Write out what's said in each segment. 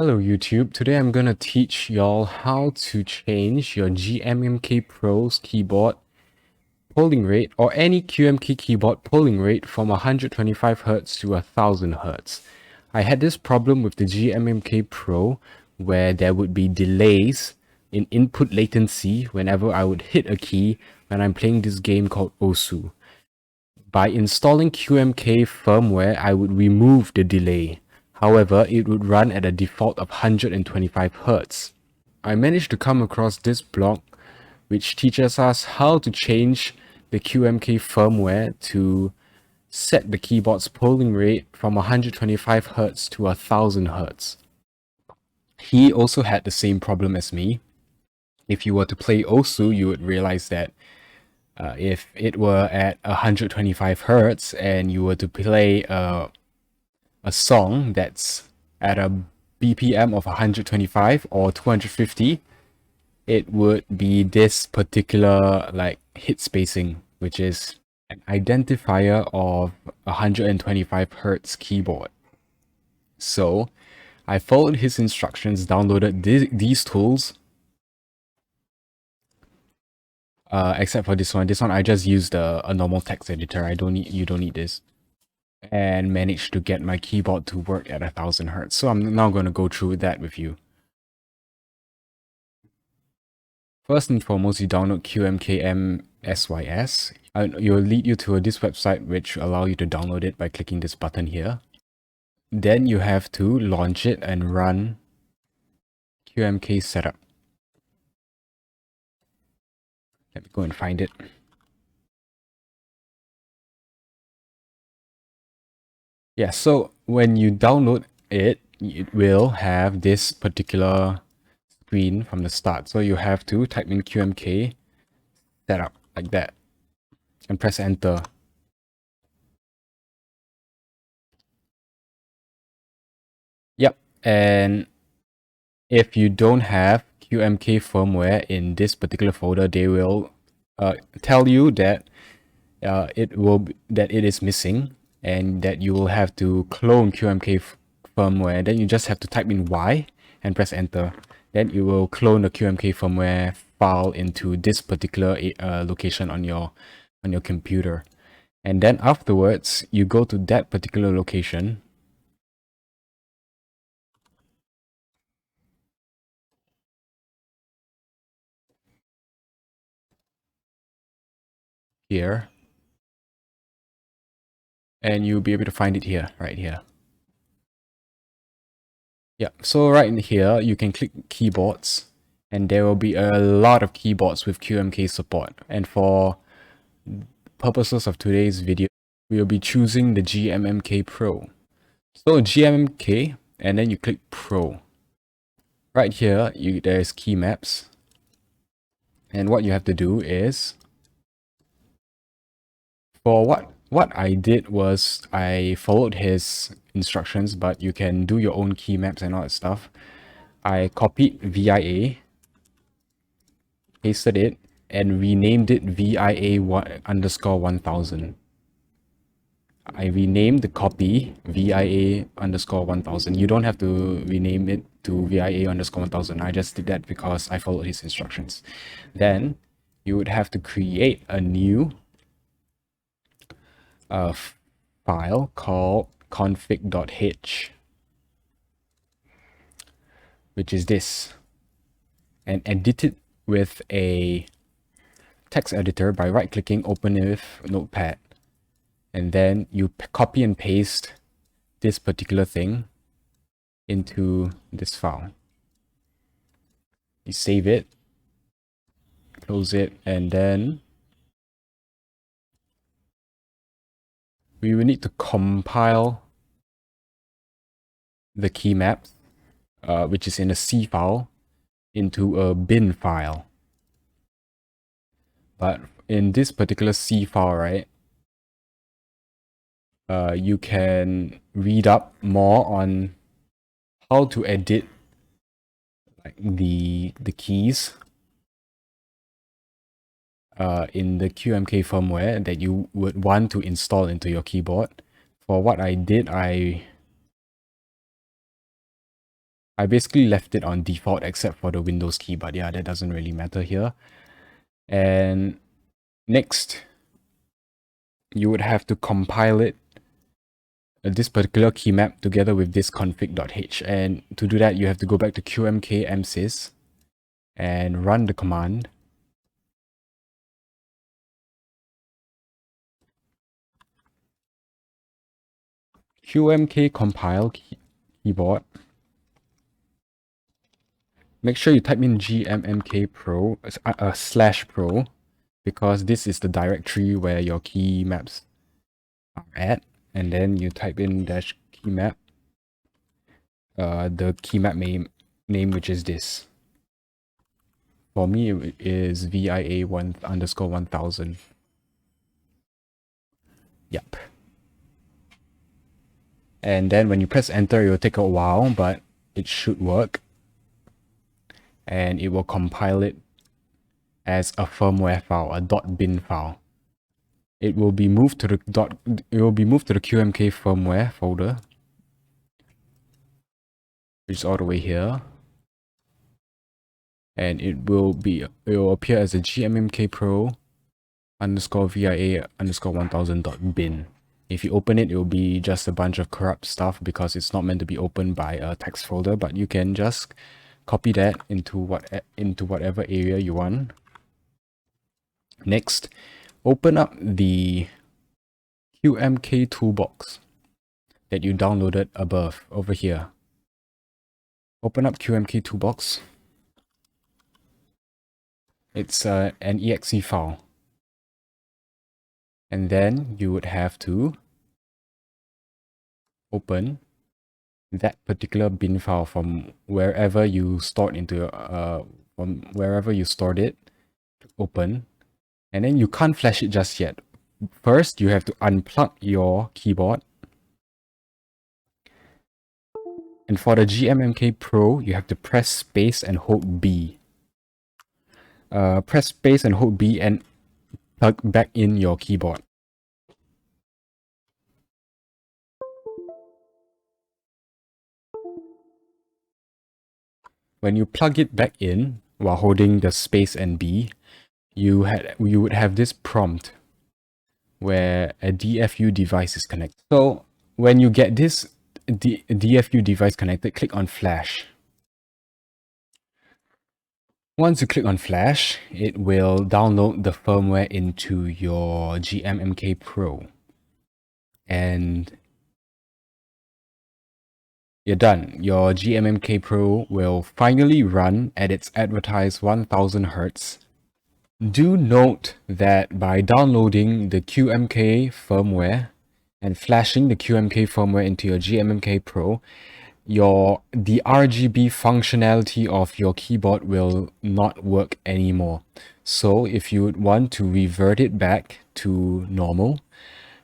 Hello YouTube, today I'm gonna teach y'all how to change your GMMK Pro's keyboard polling rate or any QMK keyboard polling rate from 125Hz to 1000Hz. I had this problem with the GMMK Pro where there would be delays in input latency whenever I would hit a key when I'm playing this game called Osu. By installing QMK firmware, I would remove the delay. However, it would run at a default of 125Hz. I managed to come across this blog which teaches us how to change the QMK firmware to set the keyboard's polling rate from 125Hz to 1000Hz. He also had the same problem as me. If you were to play Osu, you would realize that if it were at 125Hz and you were to play a song that's at a BPM of 125 or 250, it would be this particular like hit spacing, which is an identifier of 125Hz keyboard. So I followed his instructions, downloaded these tools, except for this one. This one I just used a normal text editor. You don't need this. And managed to get my keyboard to work at 1000Hz. So I'm now going to go through that with you. First and foremost, you download QMKMSYS. It will lead you to this website which allow you to download it by clicking this button here. Then you have to launch it and run QMK setup. Let me go and find it. Yeah, so when you download it, it will have this particular screen from the start. So you have to type in QMK setup like that and press enter. Yep, and if you don't have QMK firmware in this particular folder, they will tell you that it is missing and that you will have to clone QMK firmware. Then you just have to type in Y and press enter. Then it will clone the QMK firmware file into this particular location on your computer. And then afterwards, you go to that particular location. Here. And you'll be able to find it here, right here. Yeah, so right in here, you can click keyboards and there will be a lot of keyboards with QMK support. And for purposes of today's video, we'll be choosing the GMMK Pro. So GMMK, and then you click Pro. Right here, there's key maps. And what you have to do is, for what I did was I followed his instructions, but you can do your own key maps and all that stuff. I copied VIA, pasted it, and renamed it VIA_1000. I renamed the copy VIA_1000. You don't have to rename it to VIA_1000. I just did that because I followed his instructions. Then you would have to create a new file called config.h, which is this, and edit it with a text editor by right-clicking, open it with Notepad, and then you copy and paste this particular thing into this file. You save it, close it, and then we will need to compile the key maps, which is in a C file, into a bin file. But in this particular C file, right, you can read up more on how to edit like the keys in the QMK firmware that you would want to install into your keyboard. For what I did, I I basically left it on default except for the Windows key, but yeah, that doesn't really matter here. And next, you would have to compile it, this particular key map, together with this config.h. And to do that, you have to go back to QMK msys and run the command. QMK compile keyboard. Make sure you type in GMMK Pro /pro, because this is the directory where your key maps are at. And then you type in dash key map, the key map name, which is this. For me, it is VIA1_1000. Yep. And then when you press enter, it will take a while, but it should work. And it will compile it as a firmware file, a .bin file. It will be moved to the QMK firmware folder, which is all the way here. And it will appear as a GMMK Pro _VIA_1000.bin. If you open it, it will be just a bunch of corrupt stuff because it's not meant to be opened by a text folder, but you can just copy that into whatever area you want. Next, open up the QMK toolbox that you downloaded above over here. Open up QMK toolbox. It's an exe file. And then you would have to open that particular bin file from wherever you stored it. Open. And then you can't flash it just yet. First, you have to unplug your keyboard. And for the GMMK Pro, you have to press space and hold B. Press space and hold B and plug back in your keyboard. When you plug it back in while holding the space and B, you would have this prompt where a DFU device is connected. So when you get this DFU device connected, click on Flash. Once you click on Flash, it will download the firmware into your GMMK Pro. And you're done. Your GMMK Pro will finally run at its advertised 1000 Hz. Do note that by downloading the QMK firmware and flashing the QMK firmware into your GMMK Pro, the RGB functionality of your keyboard will not work anymore. So if you would want to revert it back to normal,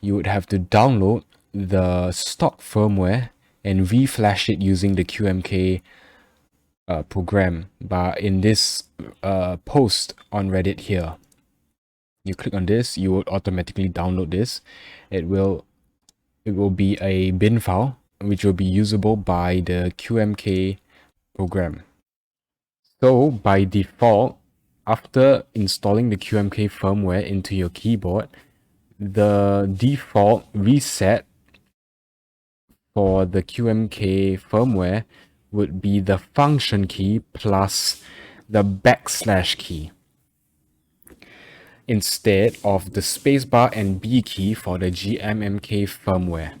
you would have to download the stock firmware and reflash it using the QMK program. But in this post on Reddit here, you click on this, you will automatically download this. It will be a bin file which will be usable by the QMK program. So by default, after installing the QMK firmware into your keyboard, the default reset for the QMK firmware would be the function key plus the / key, instead of the spacebar and B key for the GMMK firmware.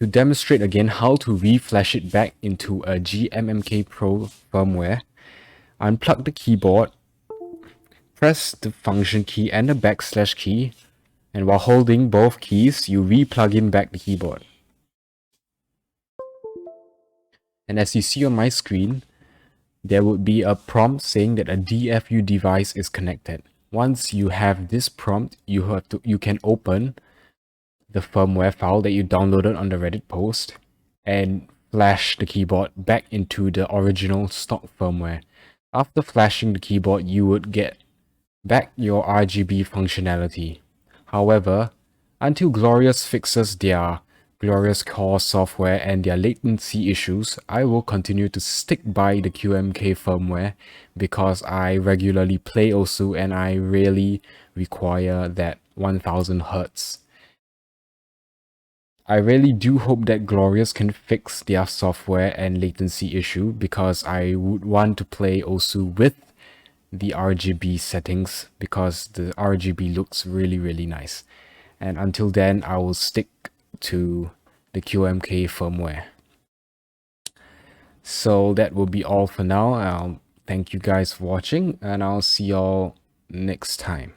To demonstrate again how to reflash it back into a GMMK Pro firmware, unplug the keyboard, press the function key and the / key, and while holding both keys, you re-plug in back the keyboard. And as you see on my screen, there would be a prompt saying that a DFU device is connected. Once you have this prompt, you can open the firmware file that you downloaded on the Reddit post and flash the keyboard back into the original stock firmware. After flashing the keyboard, you would get back your RGB functionality. However, until Glorious fixes their Glorious core software and their latency issues, I will continue to stick by the QMK firmware because I regularly play OSU and I really require that 1000 Hz. I really do hope that Glorious can fix their software and latency issue because I would want to play OSU with the RGB settings because the RGB looks really nice. And until then, I will stick to the QMK firmware. So that will be all for now. Thank you guys for watching and I'll see y'all next time.